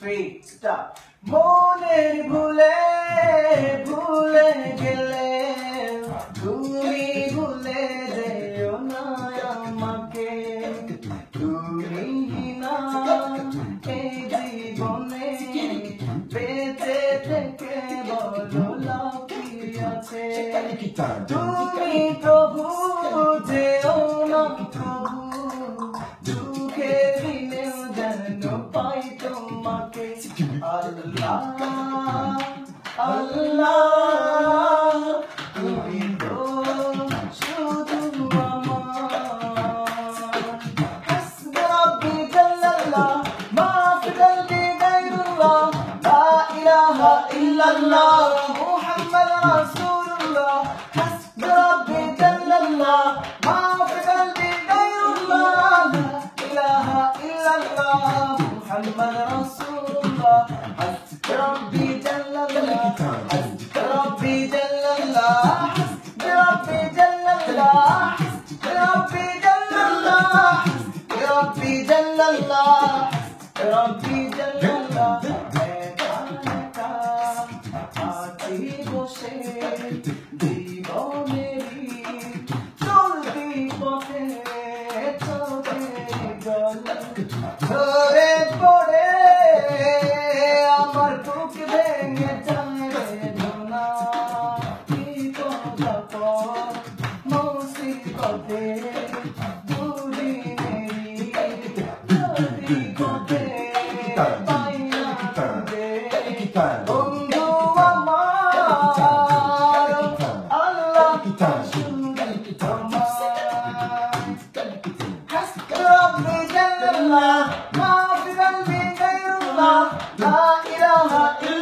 3 stop মনের ভুলে ভুলে গেলে তুমি ভুলে যেও না আমাকে তুমি না এই জীবনে বেঁচে থেকে বলো লাভ কি আছে তুমি প্রভু যেও না প্রভু দুঃখে দিনেও যেন পাই তোমাকে আল্লাহ আল্লাহ তুমি তো শুধু আমার হাসবি রাব্বি জাল্লাল্লাহ মা ফি কলবি গায়রুল্লাহ লা ইলাহা ইল্লাল্লাহ মুহাম্মাদ রাসূলুল্লাহ হাসবি রাব্বি জাল্লাল্লাহ মা ফি কলবি গায়রুল্লাহ লা ইলাহা ইল্লাল্লাহ মুহাম্মাদ রাসূলুল্লাহ হাসবি রাব্বি জাল্লাল্লাহ হাসবি রাব্বি জাল্লাল্লাহ হাসবি রাব্বি জাল্লাল্লাহ হাসবি রাব্বি জাল্লাল্লাহ হাসবি রাব্বি জাল্লাল্লাহ রাব্বি জাল্লাল্লাহ আছি বসে জীবনেরই চলতি পথে চোখের জল ঝরে পড়ে আমার বুক ভেঙে যায় বেদনা বিপদ মুসিবতে দূরে নেই পথে পাই না বন্ধু আমার আল্লাহ শুনে তোমার حسبي ربي جل الله ما في قلبي غير الله لا إله إلا